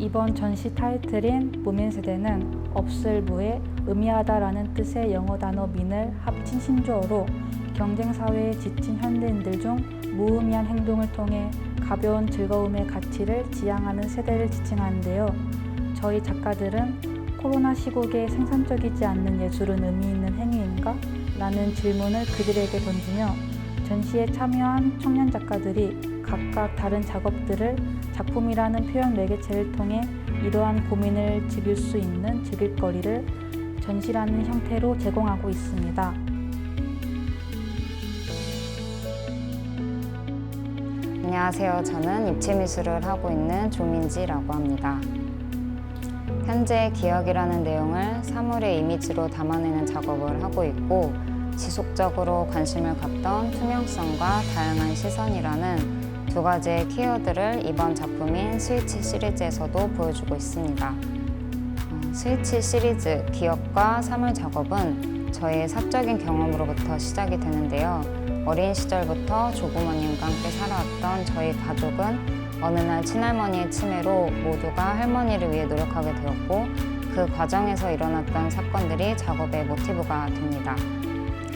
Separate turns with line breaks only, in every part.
이번 전시 타이틀인 무민세대는 없을 무에 의미하다라는 뜻의 영어 단어 민을 합친 신조어로 경쟁사회에 지친 현대인들 중 무의미한 행동을 통해 가벼운 즐거움의 가치를 지향하는 세대를 지칭하는데요. 저희 작가들은 코로나 시국에 생산적이지 않는 예술은 의미 있는 행위인가? 라는 질문을 그들에게 던지며 전시에 참여한 청년 작가들이 각각 다른 작업들을 작품이라는 표현 매개체를 통해 이러한 고민을 즐길 수 있는 즐길거리를 전시라는 형태로 제공하고 있습니다.
안녕하세요. 저는 입체미술을 하고 있는 조민지라고 합니다. 현재 기억이라는 내용을 사물의 이미지로 담아내는 작업을 하고 있고 지속적으로 관심을 갖던 투명성과 다양한 시선이라는 두 가지의 키워드를 이번 작품인 스위치 시리즈에서도 보여주고 있습니다. 스위치 시리즈 기억과 사물 작업은 저의 사적인 경험으로부터 시작이 되는데요. 어린 시절부터 조부모님과 함께 살아왔던 저희 가족은 어느 날 친할머니의 치매로 모두가 할머니를 위해 노력하게 되었고 그 과정에서 일어났던 사건들이 작업의 모티브가 됩니다.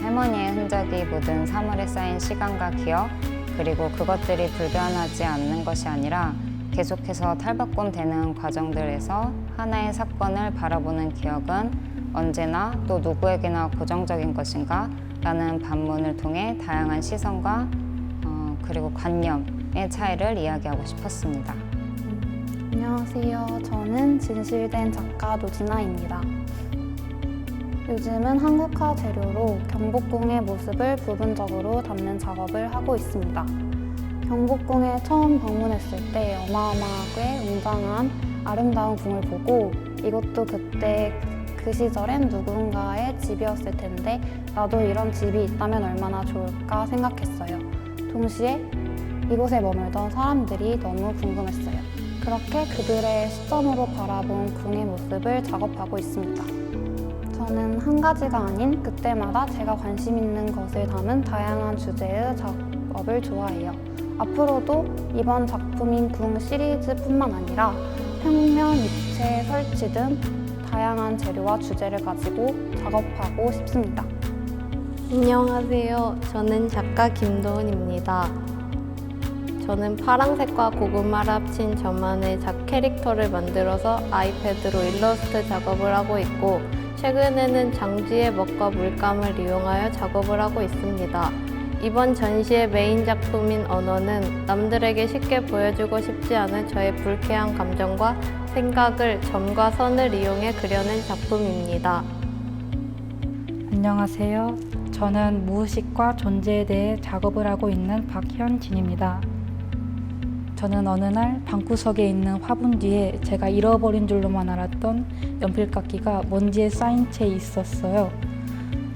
할머니의 흔적이 묻은 사물에 쌓인 시간과 기억, 그리고 그것들이 불변하지 않는 것이 아니라 계속해서 탈바꿈되는 과정들에서 하나의 사건을 바라보는 기억은 언제나 또 누구에게나 고정적인 것인가? 라는 반문을 통해 다양한 시선과 그리고 관념의 차이를 이야기하고 싶었습니다.
안녕하세요. 저는 진실된 작가 노진아입니다. 요즘은 한국화 재료로 경복궁의 모습을 부분적으로 담는 작업을 하고 있습니다. 경복궁에 처음 방문했을 때 어마어마하게 웅장한 아름다운 궁을 보고 이것도 그때 그 시절엔 누군가의 집이었을 텐데 나도 이런 집이 있다면 얼마나 좋을까 생각했어요. 동시에 이곳에 머물던 사람들이 너무 궁금했어요. 그렇게 그들의 시점으로 바라본 궁의 모습을 작업하고 있습니다. 저는 한 가지가 아닌 그때마다 제가 관심 있는 것을 담은 다양한 주제의 작업을 좋아해요. 앞으로도 이번 작품인 궁 시리즈뿐만 아니라 평면, 입체, 설치 등 다양한 재료와 주제를 가지고 작업하고 싶습니다.
안녕하세요. 저는 작가 김도은입니다. 저는 파란색과 고구마를 합친 저만의 캐릭터를 만들어서 아이패드로 일러스트 작업을 하고 있고 최근에는 장지의 먹과 물감을 이용하여 작업을 하고 있습니다. 이번 전시의 메인 작품인 언어는 남들에게 쉽게 보여주고 싶지 않은 저의 불쾌한 감정과 생각을 점과 선을 이용해 그려낸 작품입니다.
안녕하세요. 저는 무의식과 존재에 대해 작업을 하고 있는 박현진입니다. 저는 어느 날 방구석에 있는 화분 뒤에 제가 잃어버린 줄로만 알았던 연필깎이가 먼지에 쌓인 채 있었어요.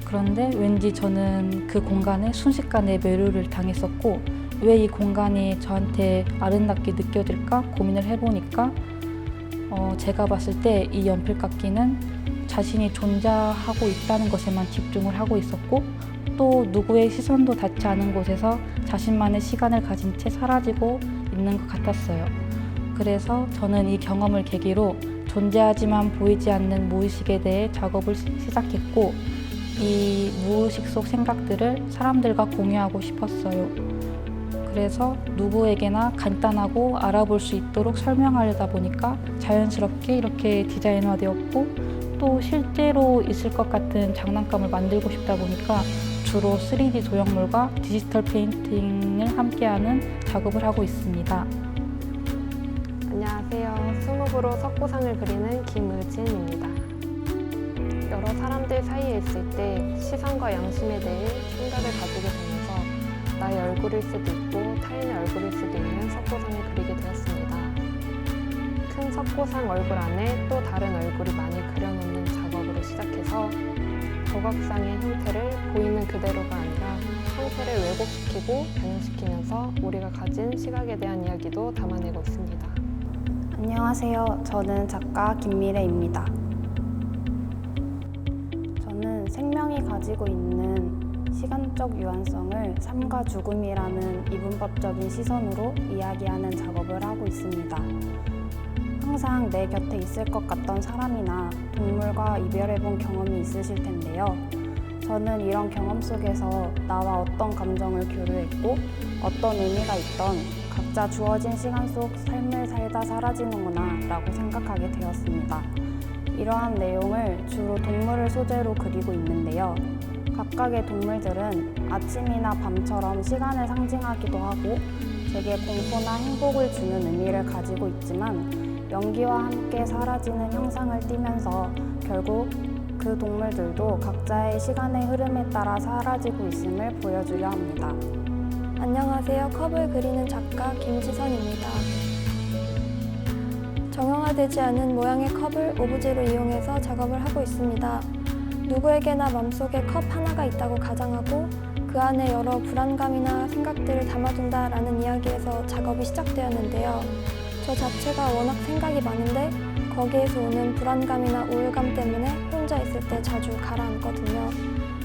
그런데 왠지 저는 그 공간에 순식간에 매료를 당했었고 왜 이 공간이 저한테 아름답게 느껴질까 고민을 해보니까 제가 봤을 때 이 연필깎이는 자신이 존재하고 있다는 것에만 집중을 하고 있었고 또 누구의 시선도 닿지 않은 곳에서 자신만의 시간을 가진 채 사라지고 있는 것 같았어요. 그래서 저는 이 경험을 계기로 존재하지만 보이지 않는 무의식에 대해 작업을 시작했고 이 무의식 속 생각들을 사람들과 공유하고 싶었어요. 그래서 누구에게나 간단하고 알아볼 수 있도록 설명하려다 보니까 자연스럽게 이렇게 디자인화되었고 또 실제로 있을 것 같은 장난감을 만들고 싶다 보니까 주로 3D 조형물과 디지털 페인팅을 함께하는 작업을 하고 있습니다.
안녕하세요. 수목으로 석고상을 그리는 김의진입니다. 여러 사람들 사이에 있을 때 시선과 양심에 대해 생각을 가지게 되면서 나의 얼굴일 수도 있고 타인의 얼굴일 수도 있는 석고상을 그리게 되었습니다. 큰 석고상 얼굴 안에 또 다른 얼굴이 많이 그려놓는 작업으로 시작해서 조각상의 형태를 보이는 그대로가 아니라 형태를 왜곡시키고 변형시키면서 우리가 가진 시각에 대한 이야기도 담아내고 있습니다.
안녕하세요. 저는 작가 김미래입니다. 저는 생명이 가지고 있는 시간적 유한성을 삶과 죽음이라는 이분법적인 시선으로 이야기하는 작업을 하고 있습니다. 항상 내 곁에 있을 것 같던 사람이나 동물과 이별해본 경험이 있으실 텐데요. 저는 이런 경험 속에서 나와 어떤 감정을 교류했고 어떤 의미가 있던 각자 주어진 시간 속 삶을 살다 사라지는구나 라고 생각하게 되었습니다. 이러한 내용을 주로 동물을 소재로 그리고 있는데요. 각각의 동물들은 아침이나 밤처럼 시간을 상징하기도 하고 제게 공포나 행복을 주는 의미를 가지고 있지만 연기와 함께 사라지는 형상을 띠면서 결국 그 동물들도 각자의 시간의 흐름에 따라 사라지고 있음을 보여주려 합니다.
안녕하세요. 컵을 그리는 작가 김지선입니다. 정형화되지 않은 모양의 컵을 오브제로 이용해서 작업을 하고 있습니다. 누구에게나 맘속에 컵 하나가 있다고 가정하고 그 안에 여러 불안감이나 생각들을 담아둔다라는 이야기에서 작업이 시작되었는데요. 저 자체가 워낙 생각이 많은데 거기에서 오는 불안감이나 우울감 때문에 혼자 있을 때 자주 가라앉거든요.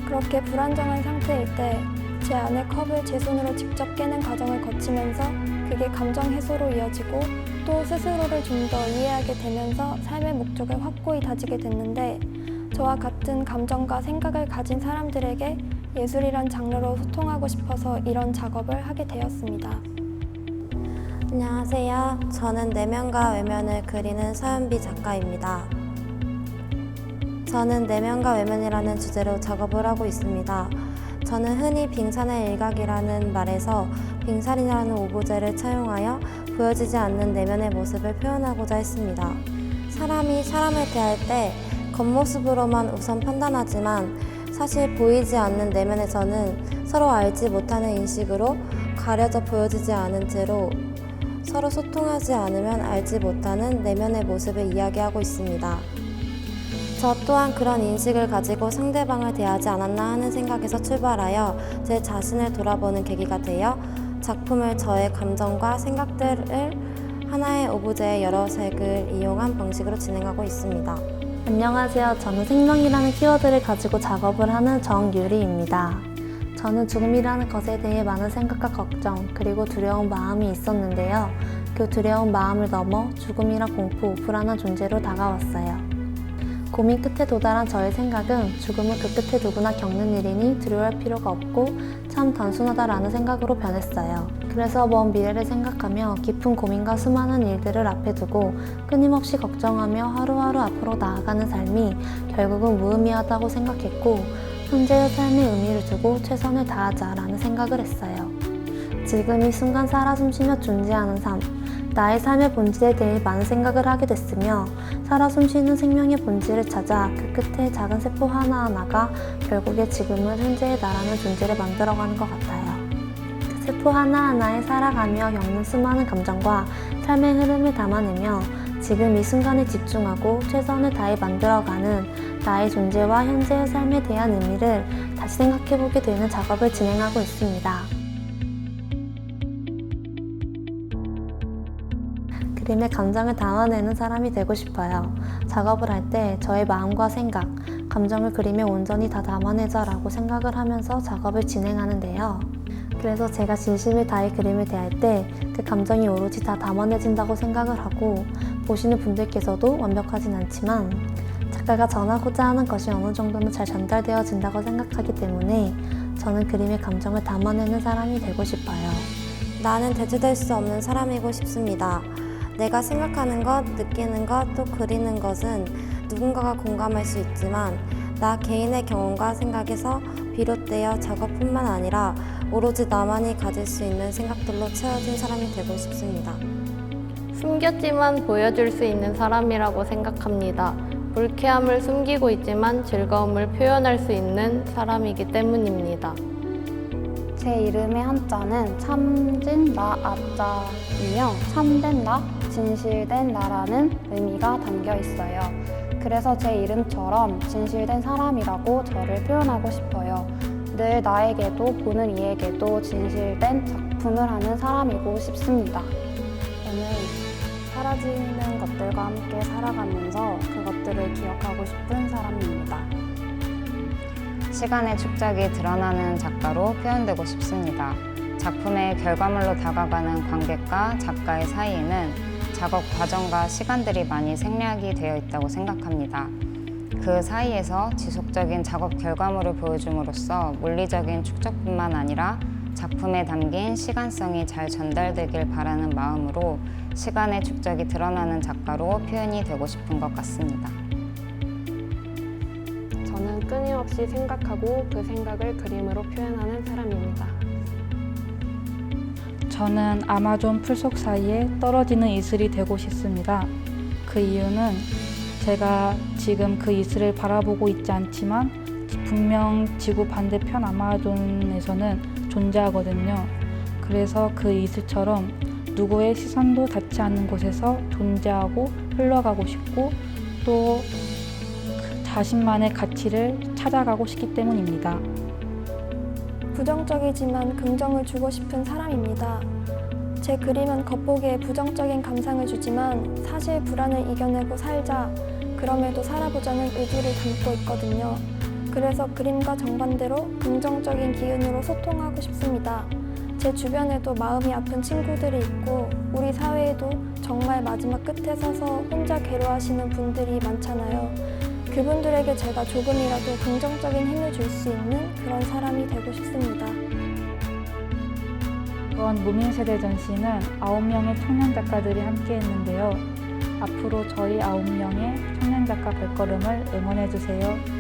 그렇게 불안정한 상태일 때 제 안의 컵을 제 손으로 직접 깨는 과정을 거치면서 그게 감정 해소로 이어지고 또 스스로를 좀 더 이해하게 되면서 삶의 목적을 확고히 다지게 됐는데 저와 같은 감정과 생각을 가진 사람들에게 예술이란 장르로 소통하고 싶어서 이런 작업을 하게 되었습니다.
안녕하세요. 저는 내면과 외면을 그리는 서연비 작가입니다. 저는 내면과 외면이라는 주제로 작업을 하고 있습니다. 저는 흔히 빙산의 일각이라는 말에서 빙산이라는 오브제를 차용하여 보여지지 않는 내면의 모습을 표현하고자 했습니다. 사람이 사람을 대할 때 겉모습으로만 우선 판단하지만 사실 보이지 않는 내면에서는 서로 알지 못하는 인식으로 가려져 보여지지 않은 채로 서로 소통하지 않으면 알지 못하는 내면의 모습을 이야기하고 있습니다. 저 또한 그런 인식을 가지고 상대방을 대하지 않았나 하는 생각에서 출발하여 제 자신을 돌아보는 계기가 되어 작품을 저의 감정과 생각들을 하나의 오브제의 여러 색을 이용한 방식으로 진행하고 있습니다.
안녕하세요. 저는 생명이라는 키워드를 가지고 작업을 하는 정유리입니다. 저는 죽음이라는 것에 대해 많은 생각과 걱정 그리고 두려운 마음이 있었는데요. 그 두려운 마음을 넘어 죽음이란 공포, 불안한 존재로 다가왔어요. 고민 끝에 도달한 저의 생각은 죽음은 그 끝에 누구나 겪는 일이니 두려워할 필요가 없고 참 단순하다라는 생각으로 변했어요. 그래서 먼 미래를 생각하며 깊은 고민과 수많은 일들을 앞에 두고 끊임없이 걱정하며 하루하루 앞으로 나아가는 삶이 결국은 무의미하다고 생각했고 현재의 삶의 의미를 두고 최선을 다하자라는 생각을 했어요. 지금 이 순간 살아 숨쉬며 존재하는 삶, 나의 삶의 본질에 대해 많은 생각을 하게 됐으며 살아 숨쉬는 생명의 본질을 찾아 그 끝에 작은 세포 하나하나가 결국에 지금은 현재의 나라는 존재를 만들어가는 것 같아요. 그 세포 하나하나에 살아가며 겪는 수많은 감정과 삶의 흐름을 담아내며 지금 이 순간에 집중하고 최선을 다해 만들어가는 나의 존재와 현재의 삶에 대한 의미를 다시 생각해보게 되는 작업을 진행하고 있습니다. 그림의 감정을 담아내는 사람이 되고 싶어요. 작업을 할 때 저의 마음과 생각, 감정을 그림에 온전히 다 담아내자라고 생각을 하면서 작업을 진행하는데요. 그래서 제가 진심을 다해 그림을 대할 때 그 감정이 오로지 다 담아내진다고 생각을 하고 보시는 분들께서도 완벽하진 않지만 작가가 전하고자 하는 것이 어느 정도는 잘 전달되어진다고 생각하기 때문에 저는 그림의 감정을 담아내는 사람이 되고 싶어요.
나는 대체될 수 없는 사람이고 싶습니다. 내가 생각하는 것, 느끼는 것, 또 그리는 것은 누군가가 공감할 수 있지만 나 개인의 경험과 생각에서 비롯되어 작업뿐만 아니라 오로지 나만이 가질 수 있는 생각들로 채워진 사람이 되고 싶습니다.
숨겼지만 보여줄 수 있는 사람이라고 생각합니다. 불쾌함을 숨기고 있지만 즐거움을 표현할 수 있는 사람이기 때문입니다.
제 이름의 한자는 참진 나 아자이며 참된 나, 진실된 나라는 의미가 담겨 있어요. 그래서 제 이름처럼 진실된 사람이라고 저를 표현하고 싶어요. 늘 나에게도 보는 이에게도 진실된 작품을 하는 사람이고 싶습니다. 저는 사라지는 것들과 함께 살아가면서 그것들을 기억하고 싶은 사람입니다.
시간의 축적이 드러나는 작가로 표현되고 싶습니다. 작품의 결과물로 다가가는 관객과 작가의 사이에는 작업 과정과 시간들이 많이 생략이 되어 있다고 생각합니다. 그 사이에서 지속적인 작업 결과물을 보여줌으로써 물리적인 축적뿐만 아니라 작품에 담긴 시간성이 잘 전달되길 바라는 마음으로 시간의 축적이 드러나는 작가로 표현이 되고 싶은 것 같습니다.
저는 끊임없이 생각하고 그 생각을 그림으로 표현하는 사람입니다.
저는 아마존 풀속 사이에 떨어지는 이슬이 되고 싶습니다. 그 이유는 제가 지금 그 이슬을 바라보고 있지 않지만 분명 지구 반대편 아마존에서는 존재하거든요. 그래서 그 이슬처럼 누구의 시선도 닿지 않는 곳에서 존재하고 흘러가고 싶고 또 자신만의 가치를 찾아가고 싶기 때문입니다.
부정적이지만 긍정을 주고 싶은 사람입니다. 제 그림은 겉보기에 부정적인 감상을 주지만 사실 불안을 이겨내고 살자, 그럼에도 살아보자는 의지를 담고 있거든요. 그래서 그림과 정반대로 긍정적인 기운으로 소통하고 싶습니다. 제 주변에도 마음이 아픈 친구들이 있고 우리 사회에도 정말 마지막 끝에 서서 혼자 괴로워하시는 분들이 많잖아요. 그분들에게 제가 조금이라도 긍정적인 힘을 줄 수 있는 그런 사람이 되고 싶습니다.
이번 무민세대 전시는 9명의 청년 작가들이 함께 했는데요. 앞으로 저희 9명의 청년 작가 발걸음을 응원해주세요.